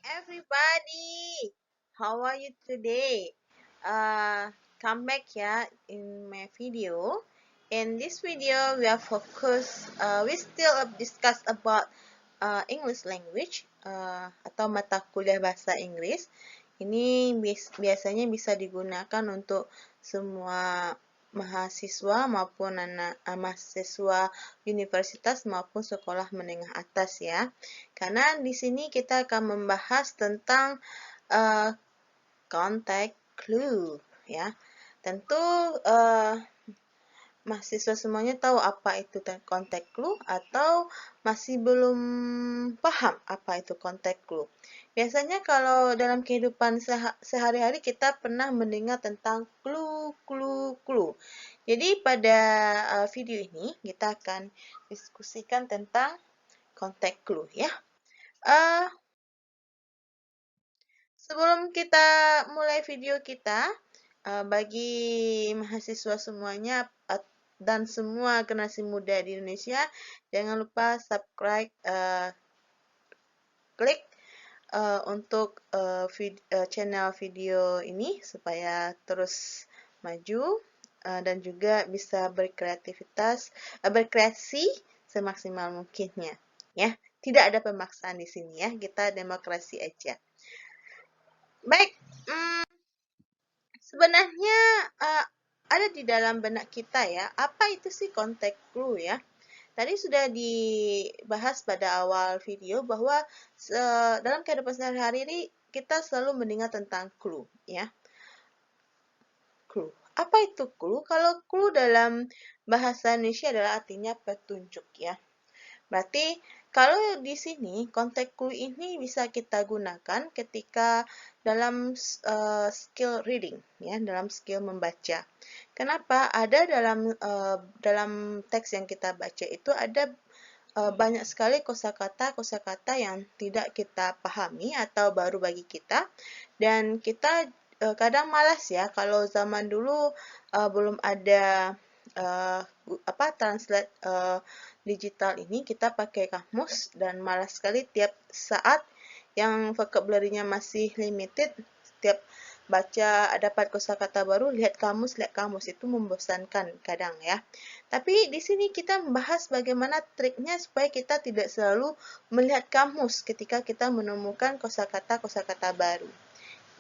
everybody, how are you today? Come back here in my video. In this video, we are focused. We still discuss about English language atau mata kuliah bahasa Inggris. Ini biasanya bisa digunakan untuk semua mahasiswa maupun mahasiswa universitas maupun sekolah menengah atas ya. Karena di sini kita akan membahas tentang contact clue ya. Tentu mahasiswa semuanya tahu apa itu contact clue atau masih belum paham apa itu contact clue. Biasanya kalau dalam kehidupan sehari-hari kita pernah mendengar tentang clue. Jadi pada video ini kita akan diskusikan tentang contact clue ya. Sebelum kita mulai video kita, bagi mahasiswa semuanya dan semua generasi muda di Indonesia, jangan lupa subscribe, klik untuk channel video ini supaya terus maju dan juga bisa berkreasi semaksimal mungkinnya. Ya, tidak ada pemaksaan di sini ya, kita demokrasi aja. Baik, sebenarnya ada di dalam benak kita ya, apa itu sih contact clue ya? Tadi sudah dibahas pada awal video bahwa dalam kehidupan sehari-hari ini kita selalu mendengar tentang clue ya. Clue. Apa itu clue? Kalau clue dalam bahasa Indonesia adalah artinya petunjuk ya. Berarti kalau di sini contact clue ini bisa kita gunakan ketika dalam skill reading ya, dalam skill membaca. Kenapa? Ada dalam teks yang kita baca itu ada banyak sekali kosakata yang tidak kita pahami atau baru bagi kita, dan kita kadang malas ya kalau zaman dulu belum ada translate digital ini, kita pakai kamus dan malas sekali tiap saat yang vocabulary-nya masih limited, setiap baca dapat kosakata baru, lihat kamus itu membosankan kadang ya. Tapi di sini kita membahas bagaimana triknya supaya kita tidak selalu melihat kamus ketika kita menemukan kosakata baru,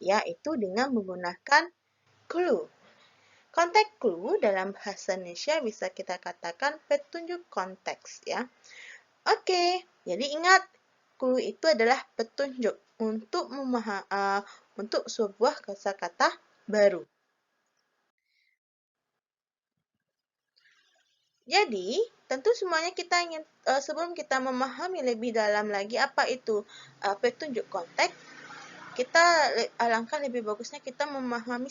yaitu dengan menggunakan clue. Contact clue dalam bahasa Indonesia bisa kita katakan petunjuk konteks ya. Oke, jadi ingat clue itu adalah petunjuk untuk sebuah kosakata baru. Jadi, tentu semuanya kita ingin sebelum kita memahami lebih dalam lagi apa itu petunjuk konteks, kita alangkah lebih bagusnya kita memahami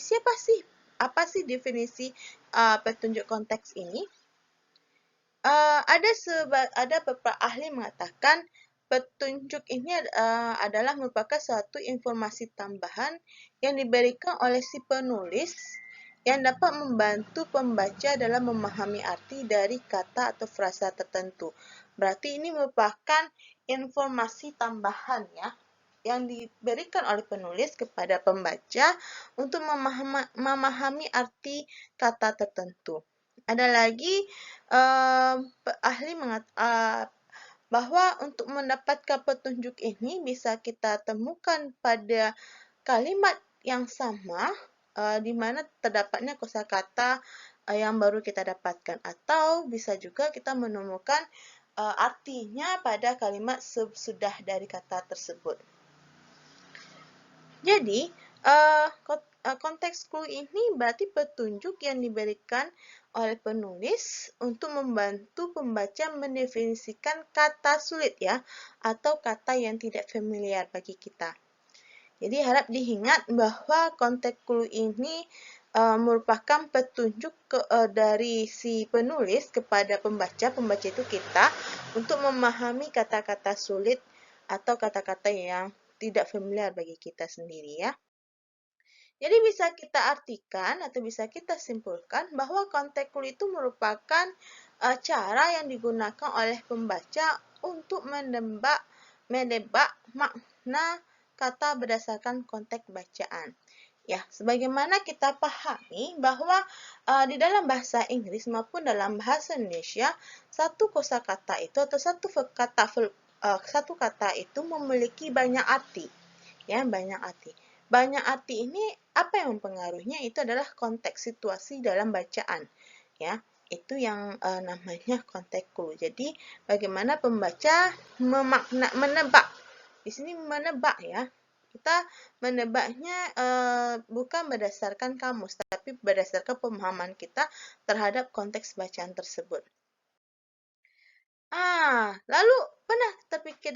apa sih definisi petunjuk konteks ini. Ada beberapa ahli mengatakan petunjuk ini adalah merupakan suatu informasi tambahan yang diberikan oleh si penulis yang dapat membantu pembaca dalam memahami arti dari kata atau frasa tertentu. Berarti ini merupakan informasi tambahan ya, yang diberikan oleh penulis kepada pembaca untuk memahami arti kata tertentu. Ada lagi ahli bahwa untuk mendapatkan petunjuk ini bisa kita temukan pada kalimat yang sama di mana terdapatnya kosakata yang baru kita dapatkan, atau bisa juga kita menemukan artinya pada kalimat sesudah dari kata tersebut. Jadi, konteks clue ini berarti petunjuk yang diberikan oleh penulis untuk membantu pembaca mendefinisikan kata sulit ya, atau kata yang tidak familiar bagi kita. Jadi harap diingat bahwa konteks clue ini merupakan petunjuk dari si penulis kepada pembaca itu kita, untuk memahami kata-kata sulit atau kata-kata yang tidak familiar bagi kita sendiri ya. Jadi bisa kita artikan atau bisa kita simpulkan bahwa konteks clue itu merupakan cara yang digunakan oleh pembaca untuk menebak makna kata berdasarkan konteks bacaan. Ya, sebagaimana kita pahami bahwa di dalam bahasa Inggris maupun dalam bahasa Indonesia, satu kosakata itu atau satu kata itu memiliki banyak arti. Ya, banyak arti. Banyak arti ini apa yang mempengaruhinya itu adalah konteks situasi dalam bacaan. Ya, itu yang namanya konteks clue. Jadi, bagaimana pembaca menebak. Di sini menebak ya. Kita menebaknya bukan berdasarkan kamus, tapi berdasarkan pemahaman kita terhadap konteks bacaan tersebut. Lalu pernah terpikir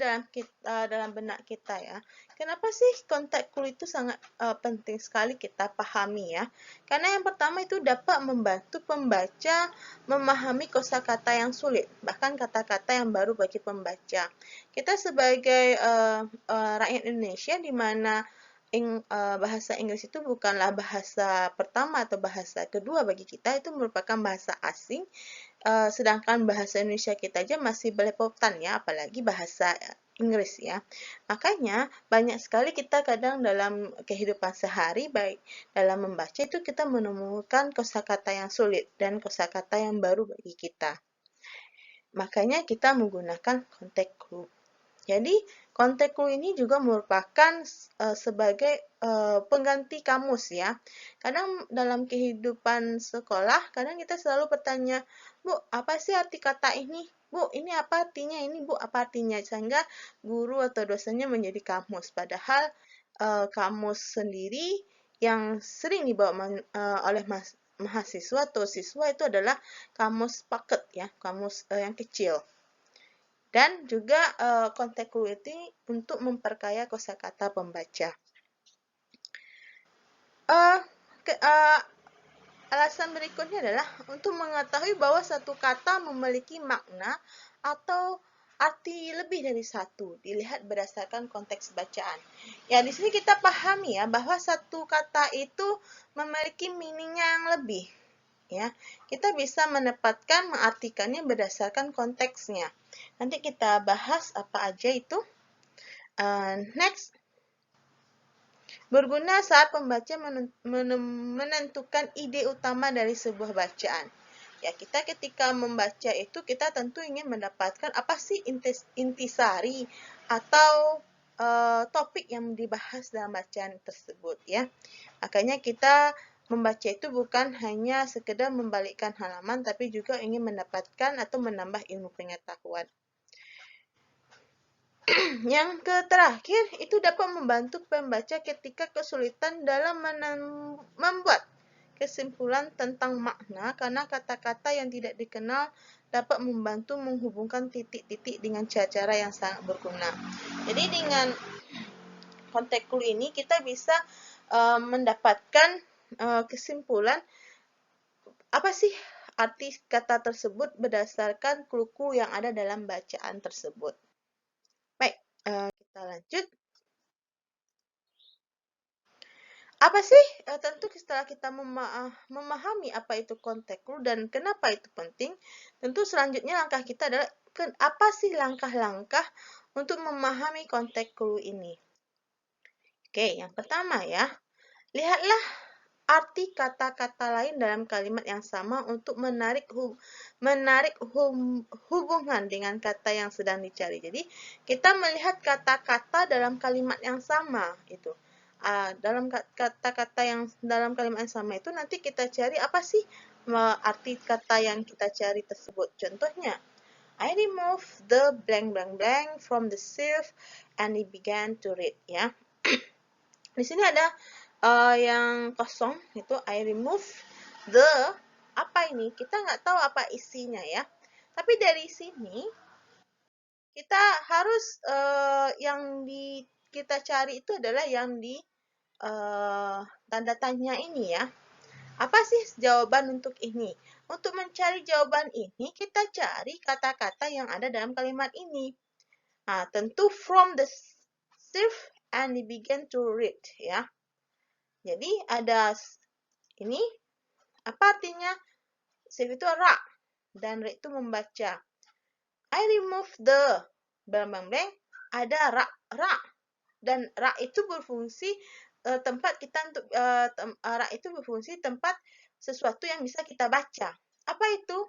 dalam benak kita ya, kenapa sih konteks clue itu sangat penting sekali kita pahami ya? Karena yang pertama itu dapat membantu pembaca memahami kosakata yang sulit, bahkan kata-kata yang baru bagi pembaca. Kita sebagai rakyat Indonesia di mana bahasa Inggris itu bukanlah bahasa pertama atau bahasa kedua bagi kita, itu merupakan bahasa asing. Sedangkan bahasa Indonesia kita aja masih belepotan ya, apalagi bahasa Inggris ya. Makanya banyak sekali kita kadang dalam kehidupan sehari, baik dalam membaca itu kita menemukan kosakata yang sulit dan kosakata yang baru bagi kita. Makanya kita menggunakan konteks clue. Jadi, konteks clue ini juga merupakan sebagai pengganti kamus ya. Kadang dalam kehidupan sekolah, kadang kita selalu bertanya, Bu, apa sih arti kata ini? Bu, ini apa artinya? Ini Bu, apa artinya? Sehingga guru atau dosennya menjadi kamus. Padahal kamus sendiri yang sering dibawa oleh mahasiswa atau siswa itu adalah kamus paket ya, kamus yang kecil. Dan juga konteks clue untuk memperkaya kosakata pembaca. Alasan berikutnya adalah untuk mengetahui bahwa satu kata memiliki makna atau arti lebih dari satu, dilihat berdasarkan konteks bacaan. Ya, di sini kita pahami ya bahwa satu kata itu memiliki meaning-nya yang lebih. Ya, kita bisa mengartikannya berdasarkan konteksnya. Nanti kita bahas apa aja itu. Next, berguna saat pembaca menentukan ide utama dari sebuah bacaan. Ya, kita ketika membaca itu kita tentu ingin mendapatkan apa sih intisari atau topik yang dibahas dalam bacaan tersebut ya. Makanya kita membaca itu bukan hanya sekedar membalikkan halaman, tapi juga ingin mendapatkan atau menambah ilmu pengetahuan. Yang terakhir, itu dapat membantu pembaca ketika kesulitan dalam membuat kesimpulan tentang makna, karena kata-kata yang tidak dikenal dapat membantu menghubungkan titik-titik dengan cara-cara yang sangat berguna. Jadi dengan konteks clue ini kita bisa mendapatkan kesimpulan apa sih arti kata tersebut berdasarkan clue-clue yang ada dalam bacaan tersebut. Baik, kita lanjut. Apa sih? Tentu setelah kita memahami apa itu konteks clue dan kenapa itu penting, tentu selanjutnya langkah kita adalah apa sih langkah-langkah untuk memahami konteks clue ini. Oke, yang pertama ya, lihatlah arti kata-kata lain dalam kalimat yang sama untuk menarik hubungan dengan kata yang sedang dicari. Jadi, kita melihat kata-kata dalam kalimat yang sama itu. Dalam kata-kata yang dalam kalimat yang sama itu nanti kita cari apa sih arti kata yang kita cari tersebut. Contohnya, I removed the blank blank blank from the sieve and he began to read ya. Di sini ada yang kosong itu I remove the apa ini? Kita nggak tahu apa isinya ya. Tapi dari sini kita harus yang kita cari itu adalah yang di tanda tanya ini ya. Apa sih jawaban untuk ini? Untuk mencari jawaban ini, kita cari kata-kata yang ada dalam kalimat ini. Nah, tentu from the sieve and he began to read ya. Jadi ada ini apa artinya? Sieve itu rak dan read itu membaca. I remove the blank blank blank, ada rak. Dan rak itu berfungsi tempat kita untuk rak itu berfungsi tempat sesuatu yang bisa kita baca. Apa itu?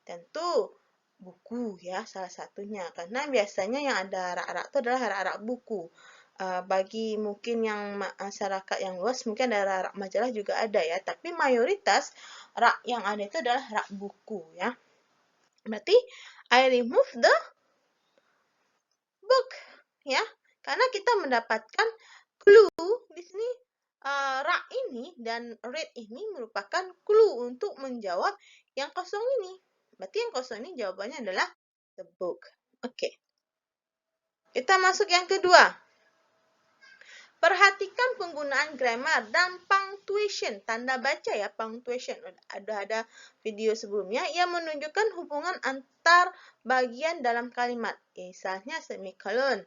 Tentu buku ya, salah satunya. Karena biasanya yang ada rak-rak itu adalah rak-rak buku. Bagi mungkin yang masyarakat yang luas, mungkin ada rak majalah juga ada ya. Tapi mayoritas rak yang ada itu adalah rak buku ya. Berarti I remove the book ya. Karena kita mendapatkan clue di sini, rak ini dan read ini merupakan clue untuk menjawab yang kosong ini. Berarti yang kosong ini jawabannya adalah the book. Oke. Kita masuk yang kedua. Perhatikan penggunaan grammar dan punctuation. Tanda baca ya, punctuation. Ada video sebelumnya yang menunjukkan hubungan antar bagian dalam kalimat. Misalnya semikolon,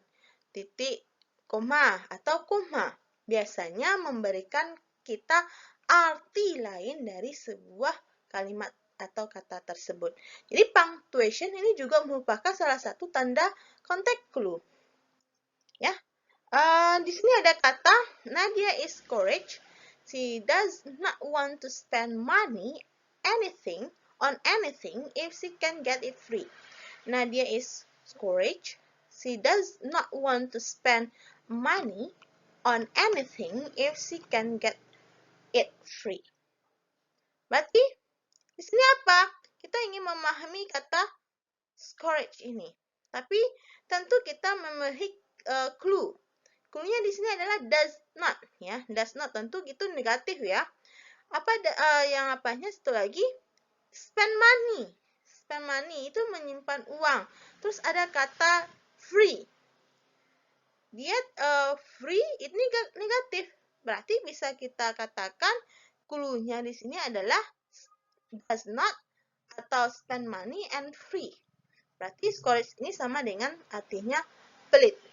titik, koma, atau koma. Biasanya memberikan kita arti lain dari sebuah kalimat atau kata tersebut. Jadi punctuation ini juga merupakan salah satu tanda konteks clue. Ya. Di sini ada kata Nadia is courage. She does not want to spend money on anything if she can get it free. Nadia is courage. She does not want to spend money on anything if she can get it free. Berarti di sini apa? Kita ingin memahami kata courage ini. Tapi tentu kita memiliki clue. Clue-nya di sini adalah does not ya. Does not tentu itu negatif ya. Apa yang apanya satu lagi? Spend money. Spend money itu menyimpan uang. Terus ada kata free. Dia free ini negatif. Berarti bisa kita katakan clue-nya di sini adalah does not atau spend money and free. Berarti courage ini sama dengan artinya pelit.